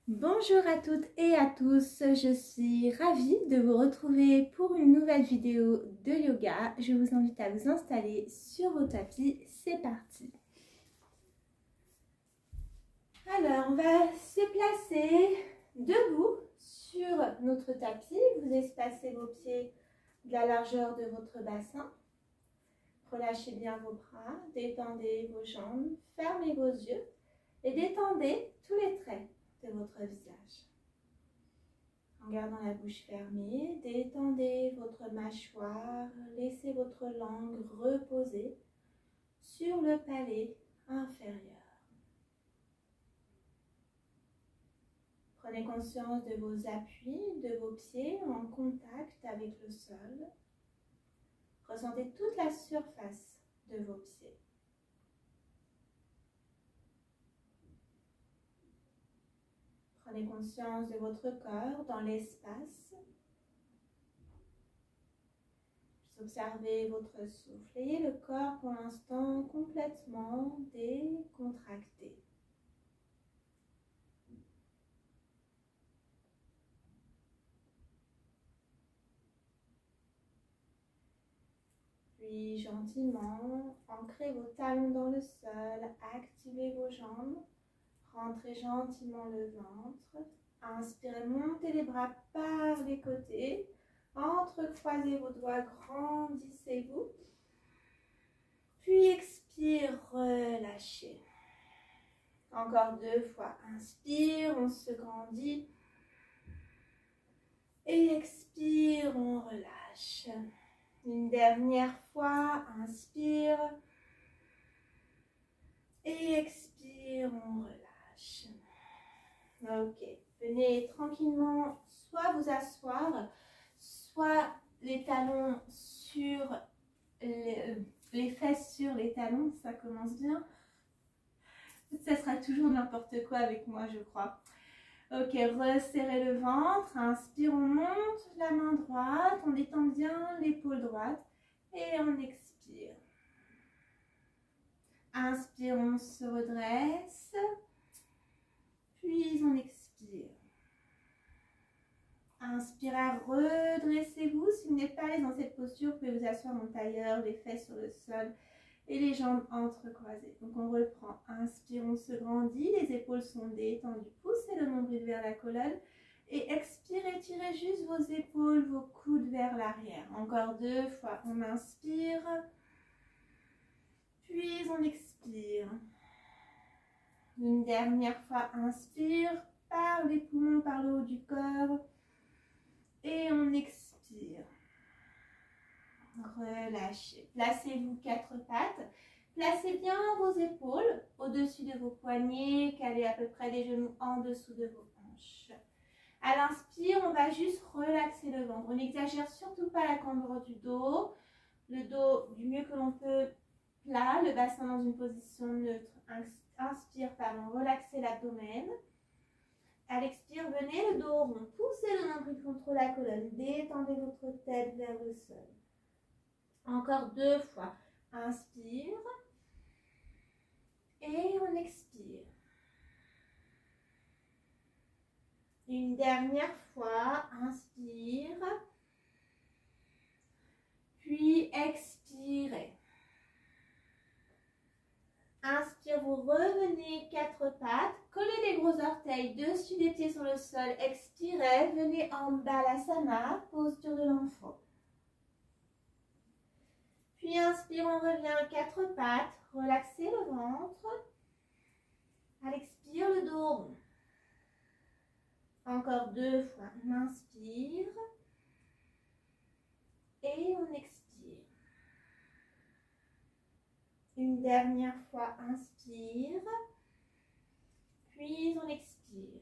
Bonjour à toutes et à tous, je suis ravie de vous retrouver pour une nouvelle vidéo de yoga. Je vous invite à vous installer sur vos tapis, c'est parti. Alors, on va se placer debout sur notre tapis. Vous espacez vos pieds de la largeur de votre bassin. Relâchez bien vos bras, détendez vos jambes, fermez vos yeux et détendez tous les traits de votre visage. En gardant la bouche fermée, détendez votre mâchoire, laissez votre langue reposer sur le palais inférieur. Prenez conscience de vos appuis, de vos pieds en contact avec le sol. Ressentez toute la surface de vos pieds. Prenez conscience de votre corps dans l'espace. Observez votre souffle. Ayez le corps pour l'instant complètement décontracté. Puis gentiment, ancrez vos talons dans le sol, activez vos jambes, rentrez gentiment le ventre. Inspirez, montez les bras par les côtés. Entrecroisez vos doigts, grandissez-vous. Puis expire, relâchez. Encore 2 fois. Inspire, on se grandit. Et expire, on relâche. Une dernière fois. Inspire. Et expire, on relâche. Ok. Venez tranquillement soit vous asseoir, soit les talons sur les fesses sur les talons, ça commence bien. Ça sera toujours n'importe quoi avec moi, je crois. Ok, resserrez le ventre, inspire, on monte la main droite, on détend bien l'épaule droite et on expire. Inspire, on se redresse, puis on expire. Inspirez, redressez-vous. Si vous n'êtes pas à l'aise dans cette posture, vous pouvez vous asseoir en tailleur, les fesses sur le sol et les jambes entrecroisées. Donc on reprend. Inspire, on se grandit, les épaules sont détendues. Poussez le nombril vers la colonne. Et expirez, tirez juste vos épaules, vos coudes vers l'arrière. Encore 2 fois. On inspire, puis on expire. Une dernière fois, inspire par les poumons, par le haut du corps. Et on expire. Relâchez. Placez-vous 4 pattes. Placez bien vos épaules au-dessus de vos poignets. Calez à peu près les genoux en dessous de vos hanches. À l'inspire, on va juste relaxer le ventre. On n'exagère surtout pas la cambre du dos. Le dos du mieux que l'on peut plat. Le bassin dans une position neutre. Inspire, pardon, relaxez l'abdomen. À l'expire, venez le dos rond, poussez le nombril contre la colonne, détendez votre tête vers le sol. Encore 2 fois. Inspire et on expire. Une dernière fois, inspire, puis expirez. Inspire, vous revenez 4 pattes, collez les gros orteils dessus des pieds sur le sol, expirez, venez en Balasana, posture de l'enfant. Puis inspire, on revient 4 pattes, relaxez le ventre. À l'expire, le dos rond. Encore 2 fois, on inspire et on expire. Une dernière fois, inspire, puis on expire.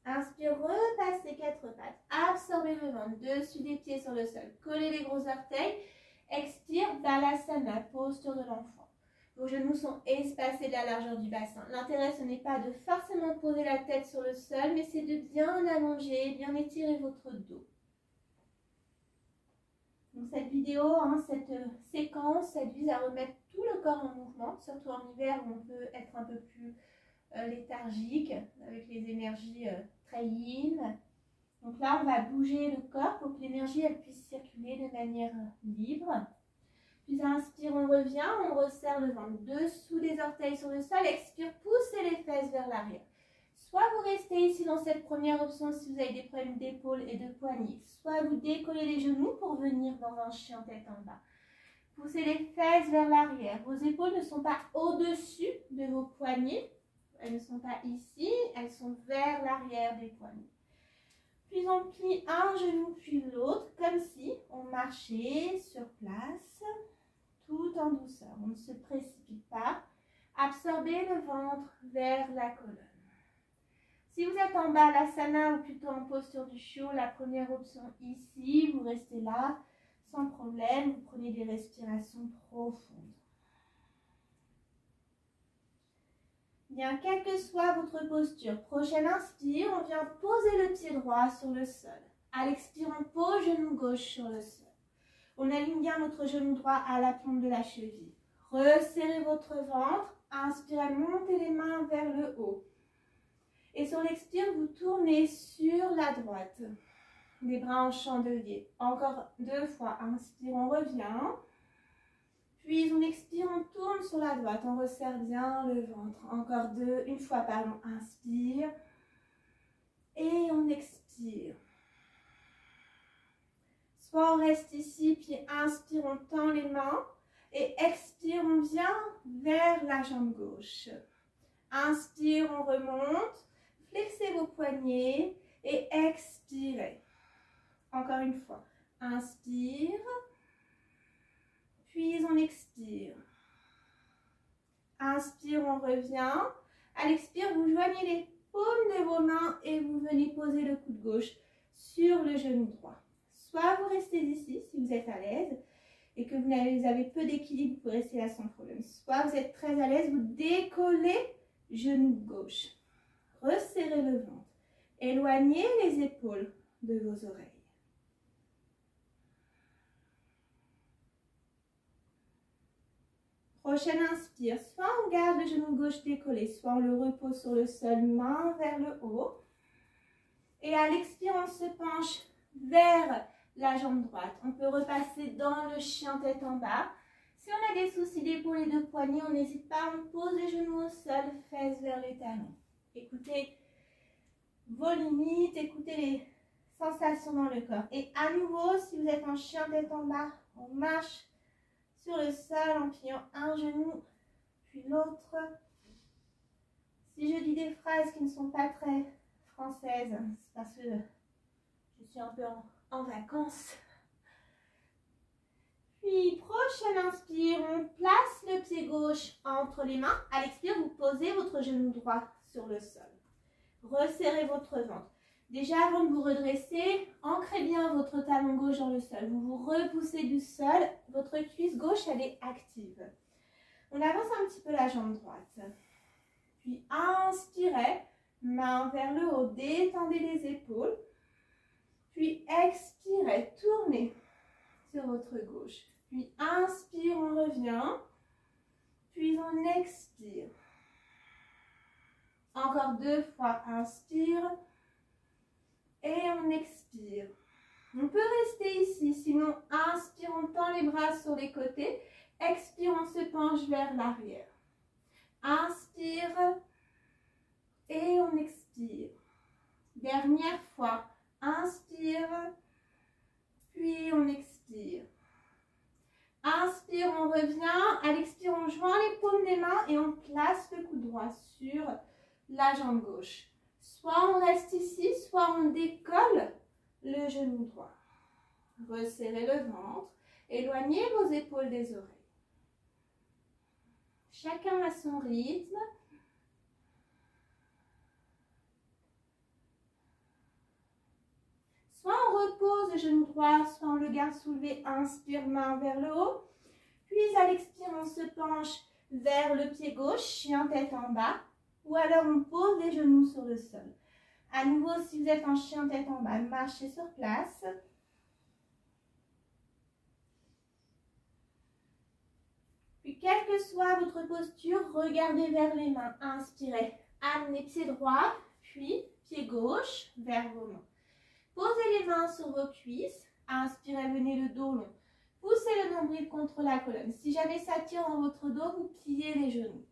Inspire, repassez 4 pattes, absorbez le ventre, dessus des pieds sur le sol, collez les gros orteils, expire, Balasana, posture de l'enfant. Vos genoux sont espacés de la largeur du bassin. L'intérêt, ce n'est pas de forcément poser la tête sur le sol, mais c'est de bien allonger, bien étirer votre dos. Donc cette vidéo, cette séquence, elle vise à remettre tout le corps en mouvement, surtout en hiver où on peut être un peu plus léthargique, avec les énergies très yin. Donc là, on va bouger le corps pour que l'énergie elle puisse circuler de manière libre. Puis inspire, on revient, on resserre le ventre dessous des orteils sur le sol. Expire, poussez les fesses vers l'arrière. Soit vous restez ici dans cette première option si vous avez des problèmes d'épaule et de poignets. Soit vous décollez les genoux pour venir dans un chien tête en bas. Poussez les fesses vers l'arrière. Vos épaules ne sont pas au-dessus de vos poignets. Elles ne sont pas ici, elles sont vers l'arrière des poignets. Puis on plie un genou puis l'autre, comme si on marchait sur place, tout en douceur. On ne se précipite pas. Absorbez le ventre vers la colonne. Si vous êtes en bas, l'asana ou plutôt en posture du chiot, la première option ici, vous restez là sans problème. Vous prenez des respirations profondes. Bien, quelle que soit votre posture, prochaine inspire, on vient poser le pied droit sur le sol. À l'expire, on pose genou gauche sur le sol. On aligne bien notre genou droit à la plante de la cheville. Resserrez votre ventre. Inspirez, montez les mains vers le haut. Et sur l'expire, vous tournez sur la droite. Les bras en chandelier. Encore 2 fois. Inspire, on revient. Puis on expire, on tourne sur la droite. On resserre bien le ventre. Encore 2. Une fois, pardon. Inspire. Et on expire. Soit on reste ici, puis inspire, on tend les mains. Et expire, on vient vers la jambe gauche. Inspire, on remonte. Flexez vos poignets et expirez. Encore une fois. Inspire. Puis on expire. Inspire, on revient. À l'expire, vous joignez les paumes de vos mains et vous venez poser le coude gauche sur le genou droit. Soit vous restez ici si vous êtes à l'aise et que vous avez peu d'équilibre, vous pouvez rester là sans problème. Soit vous êtes très à l'aise, vous décollez genou gauche. Resserrez le ventre. Éloignez les épaules de vos oreilles. Prochaine inspire, soit on garde le genou gauche décollé, soit on le repose sur le sol, main vers le haut. Et à l'expire, on se penche vers la jambe droite. On peut repasser dans le chien tête en bas. Si on a des soucis d'épaule et de poignet, on n'hésite pas, on pose les genoux au sol, fesses vers les talons. Écoutez vos limites, écoutez les sensations dans le corps. Et à nouveau, si vous êtes en chien tête en bas, on marche sur le sol en pliant un genou puis l'autre. Si je dis des phrases qui ne sont pas très françaises, c'est parce que je suis un peu en vacances. Puis prochaine inspire, on place le pied gauche entre les mains. À l'expire, vous posez votre genou droit sur le sol. Resserrez votre ventre. Déjà, avant de vous redresser, ancrez bien votre talon gauche dans le sol. Vous vous repoussez du sol. Votre cuisse gauche, elle est active. On avance un petit peu la jambe droite. Puis inspirez, main vers le haut, détendez les épaules. Puis expirez, tournez sur votre gauche. Puis inspire, on revient. Puis on expire. Encore 2 fois, inspire. Et on expire. On peut rester ici, sinon inspire, on tend les bras sur les côtés. Expire, on se penche vers l'arrière. Inspire et on expire. Dernière fois, inspire, puis on expire. Inspire, on revient. À l'expire, on joint les paumes des mains et on place le coude droit sur la jambe gauche. Soit on reste ici, soit on décolle le genou droit. Resserrez le ventre. Éloignez vos épaules des oreilles. Chacun à son rythme. Soit on repose le genou droit, soit on le garde soulevé. Inspire, main vers le haut. Puis à l'expire, on se penche vers le pied gauche, chien tête en bas. Ou alors on pose les genoux sur le sol. À nouveau, si vous êtes en chien tête en bas, marchez sur place. Puis quelle que soit votre posture, regardez vers les mains. Inspirez, Amenez pied droit, puis pied gauche vers vos mains. Posez les mains sur vos cuisses. Inspirez, venez le dos long. Poussez le nombril contre la colonne. Si jamais ça tire dans votre dos, vous pliez les genoux.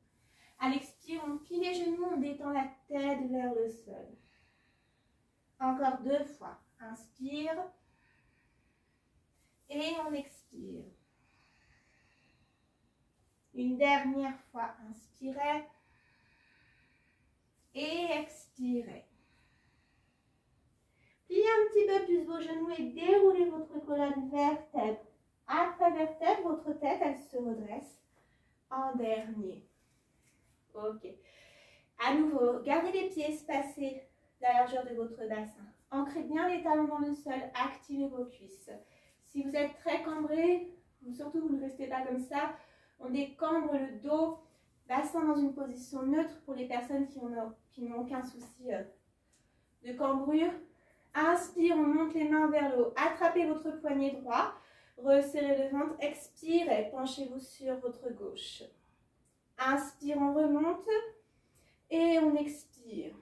À l'expire, on plie les genoux, on détend la tête vers le sol. Encore 2 fois. Inspire. Et on expire. Une dernière fois. Inspirez. Et expirez. Pliez un petit peu plus vos genoux et déroulez votre colonne vertèbre après vertèbre. Votre tête, elle se redresse en dernier. Ok. À nouveau, gardez les pieds espacés, la largeur de votre bassin. Ancrez bien les talons dans le sol, activez vos cuisses. Si vous êtes très cambré, surtout vous ne restez pas comme ça, on décambre le dos, bassin dans une position neutre pour les personnes qui n'ont aucun souci de cambrure. Inspire, on monte les mains vers le haut. Attrapez votre poignet droit, resserrez le ventre, expirez, penchez-vous sur votre gauche. Inspire, on remonte et on expire.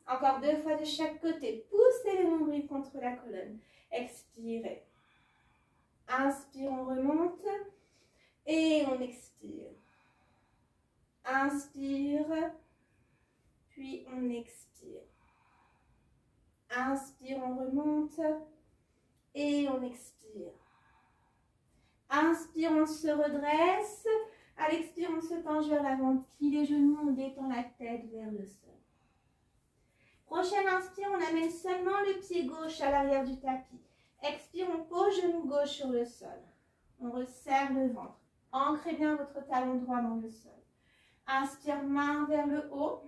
Encore 2 fois de chaque côté. Poussez le nombril contre la colonne. Expirez. Inspire, on remonte et on expire. Inspire, puis on expire. Inspire, on remonte et on expire. Inspire, on se redresse. À l'expire, on se penche vers l'avant, on plie les genoux, on détend la tête vers le sol. Prochaine inspire, on amène seulement le pied gauche à l'arrière du tapis. Expire, on pose genou gauche sur le sol. On resserre le ventre. Ancrez bien votre talon droit dans le sol. Inspire, main vers le haut.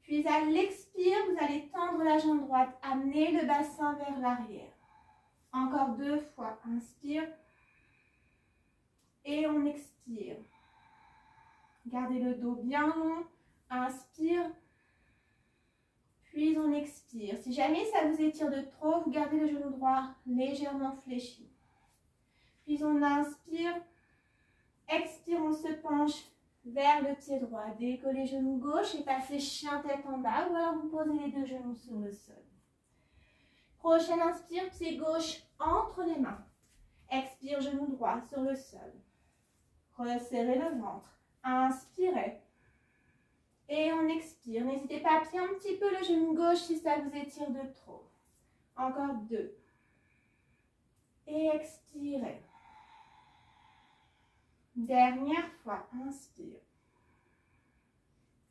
Puis à l'expire, vous allez tendre la jambe droite. Amenez le bassin vers l'arrière. Encore 2 fois. Inspire. Et on expire. Gardez le dos bien long. Inspire. Puis on expire. Si jamais ça vous étire de trop, vous gardez le genou droit légèrement fléchi. Puis on inspire. Expire, on se penche vers le pied droit. Décollez genou gauche et passez chien tête en bas. Ou alors vous posez les 2 genoux sur le sol. Prochaine inspire, pied gauche entre les mains. Expire, genou droit sur le sol. Resserrez le ventre. Inspirez. Et on expire. N'hésitez pas à plier un petit peu le genou gauche si ça vous étire de trop. Encore 2. Et expirez. Dernière fois. Inspire.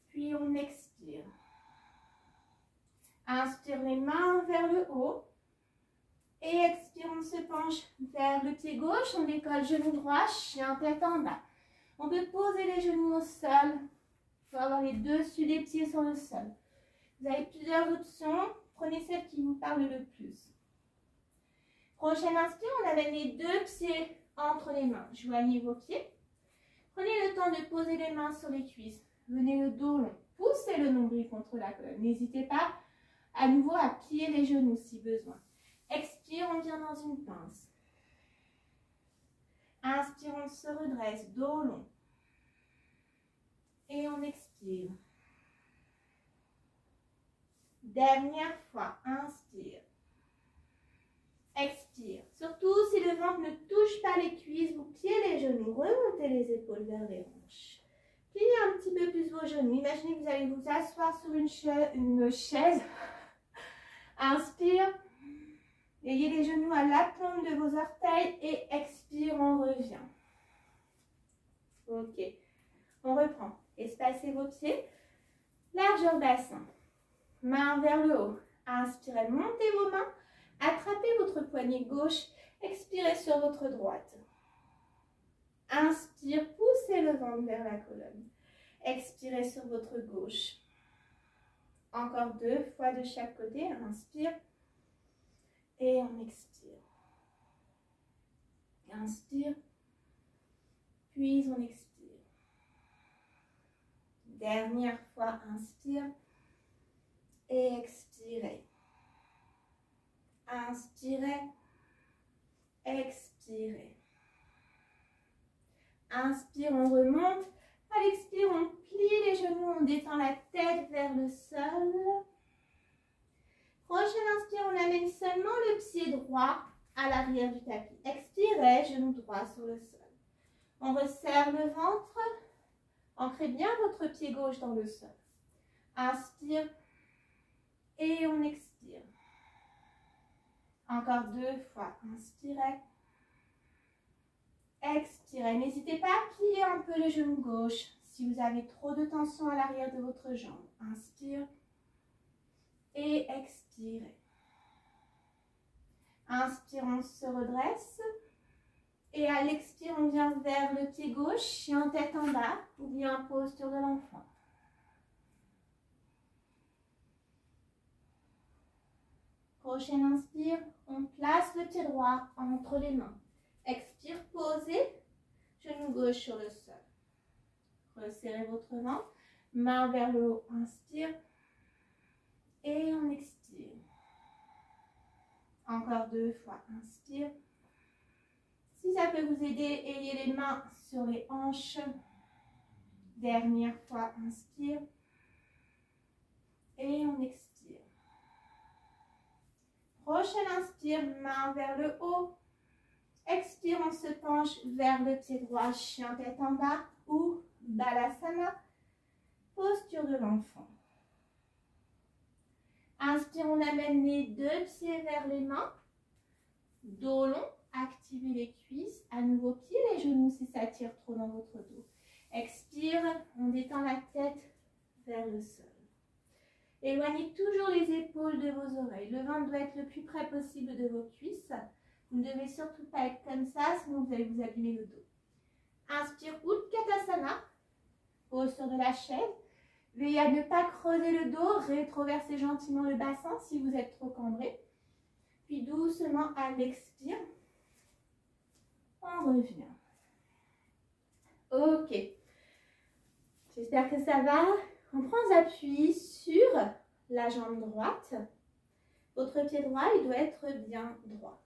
Puis on expire. Inspire les mains vers le haut. Et expire, on se penche vers le pied gauche. On décolle genou droit, chien tête en bas. On peut poser les genoux au sol. Il faut avoir les dessus des pieds sur le sol. Vous avez plusieurs options. Prenez celle qui vous parle le plus. Prochaine inspire, on amène les 2 pieds entre les mains. Joignez vos pieds. Prenez le temps de poser les mains sur les cuisses. Venez le dos long. Poussez le nombril contre la colonne. N'hésitez pas à nouveau à plier les genoux si besoin. Expire, on vient dans une pince. Inspire, on se redresse, dos long. Et on expire. Dernière fois, inspire. Expire. Surtout si le ventre ne touche pas les cuisses, vous pliez les genoux, remontez les épaules vers les hanches. Pliez un petit peu plus vos genoux. Imaginez que vous allez vous asseoir sur une chaise. Inspire. Ayez les genoux à la plante de vos orteils et expire, on revient. Ok. On reprend. Espacez vos pieds. Largeur bassin. Main vers le haut. Inspirez, montez vos mains. Attrapez votre poignet gauche. Expirez sur votre droite. Inspire, poussez le ventre vers la colonne. Expirez sur votre gauche. Encore 2 fois de chaque côté. Inspire. Et on expire. Inspire. Puis on expire. Dernière fois, inspire. Et expirez. Inspirez. Expirez. Inspire, on remonte. À l'expire, on plie les genoux, on détend la tête vers le sol. Prochaine inspire, on amène seulement le pied droit à l'arrière du tapis. Expirez, genou droit sur le sol. On resserre le ventre. Ancrez bien votre pied gauche dans le sol. Inspire et on expire. Encore 2 fois. Inspirez. Expirez. N'hésitez pas à plier un peu le genou gauche si vous avez trop de tension à l'arrière de votre jambe. Inspire et expirez. Inspire, on se redresse. Et à l'expire, on vient vers le pied gauche, chien tête en bas, ou bien posture de l'enfant. Prochaine inspire, on place le pied droit entre les mains. Expire, posez, genou gauche sur le sol. Resserrez votre ventre, main vers le haut, inspire. Et on expire. Encore 2 fois, inspire. Si ça peut vous aider, ayez les mains sur les hanches. Dernière fois, inspire. Et on expire. Prochaine inspire, main vers le haut. Expire, on se penche vers le pied droit, chien tête en bas ou balasana, posture de l'enfant. Inspire, on amène les 2 pieds vers les mains. Dos long, activez les cuisses. À nouveau, pliez les genoux si ça tire trop dans votre dos. Expire, on détend la tête vers le sol. Éloignez toujours les épaules de vos oreilles. Le ventre doit être le plus près possible de vos cuisses. Vous ne devez surtout pas être comme ça, sinon vous allez vous abîmer le dos. Inspire, Utkatasana, posture de la chaise. Veillez à ne pas creuser le dos, rétroversez gentiment le bassin si vous êtes trop cambré. Puis doucement à l'expire, on revient. Ok, j'espère que ça va. On prend appui sur la jambe droite. Votre pied droit, il doit être bien droit.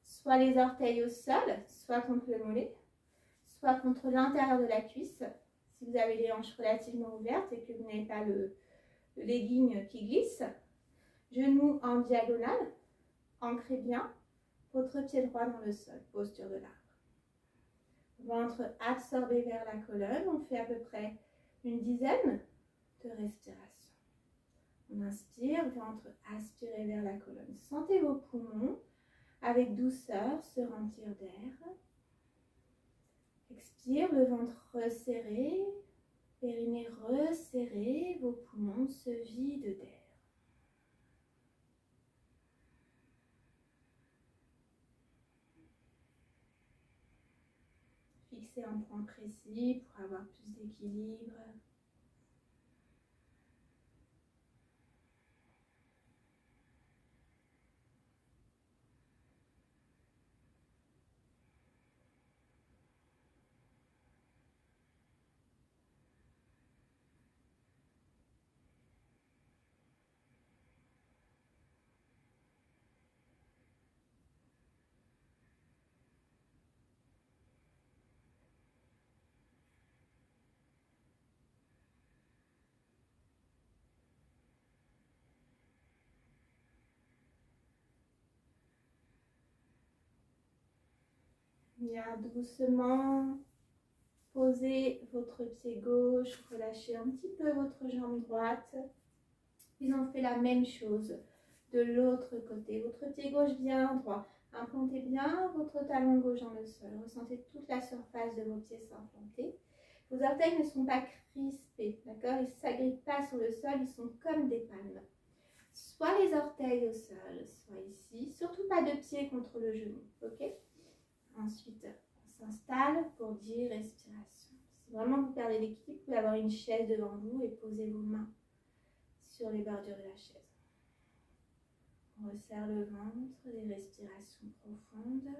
Soit les orteils au sol, soit contre le mollet, soit contre l'intérieur de la cuisse. Si vous avez les hanches relativement ouvertes et que vous n'avez pas le legging qui glisse. Genoux en diagonale. Ancrez bien votre pied droit dans le sol, posture de l'arbre. Ventre absorbé vers la colonne. On fait à peu près une dizaine de respirations. On inspire, ventre aspiré vers la colonne. Sentez vos poumons avec douceur se remplir d'air. Expire, le ventre resserré, périnée resserré, vos poumons se vident d'air. Fixez un point précis pour avoir plus d'équilibre. Bien doucement, posez votre pied gauche, relâchez un petit peu votre jambe droite. Puis on fait la même chose de l'autre côté. Votre pied gauche bien droit. Implantez bien votre talon gauche dans le sol. Ressentez toute la surface de vos pieds s'implanter. Vos orteils ne sont pas crispés, d'accord? Ils ne s'agrippent pas sur le sol, ils sont comme des palmes. Soit les orteils au sol, soit ici. Surtout pas de pied contre le genou, ok? Ensuite, on s'installe pour 10 respirations. Si vraiment vous perdez l'équilibre, vous pouvez avoir une chaise devant vous et poser vos mains sur les bordures de la chaise. On resserre le ventre, des respirations profondes.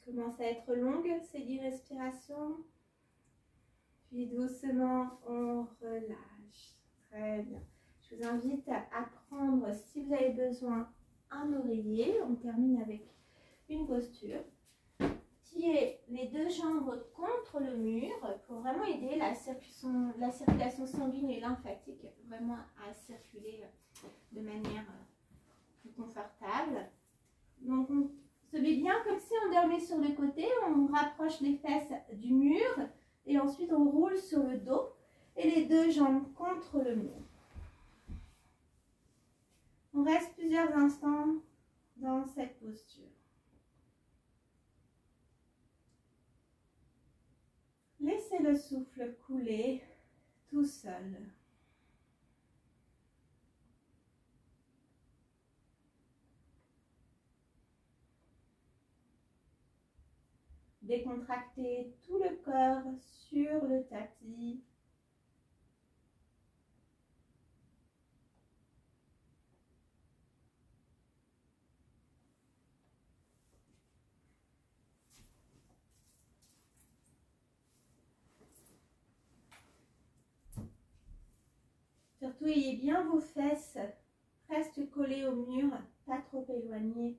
commencent à être longues, ces 10 respirations. Puis doucement, on relâche. Très bien. Je vous invite à prendre, si vous avez besoin, un oreiller. On termine avec une posture qui est les 2 jambes contre le mur pour vraiment aider la circulation sanguine et lymphatique vraiment à circuler de manière plus confortable. Donc on se met bien comme si on dormait sur le côté, on rapproche les fesses du mur et ensuite on roule sur le dos et les 2 jambes contre le mur. On reste plusieurs instants dans cette posture. Laissez le souffle couler tout seul. Décontractez tout le corps sur le tapis. Surtout, ayez bien vos fesses presque collées au mur, pas trop éloignées.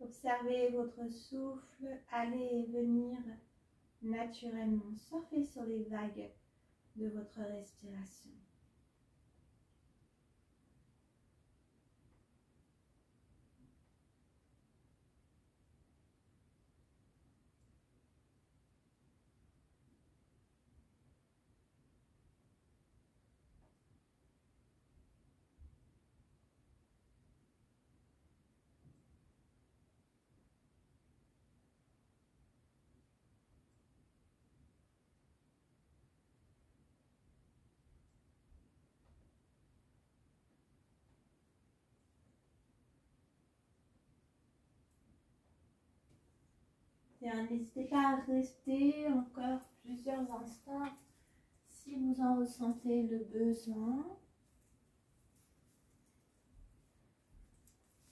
Observez votre souffle aller et venir naturellement. Surfez sur les vagues de votre respiration. N'hésitez pas à rester encore plusieurs instants si vous en ressentez le besoin.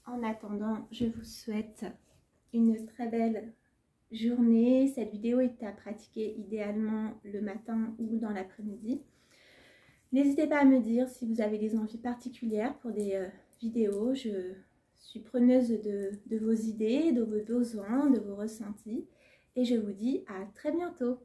En attendant, je vous souhaite une très belle journée. Cette vidéo est à pratiquer idéalement le matin ou dans l'après-midi. N'hésitez pas à me dire si vous avez des envies particulières pour des vidéos. Je suis preneuse de vos idées, de vos besoins, de vos ressentis. Et je vous dis à très bientôt.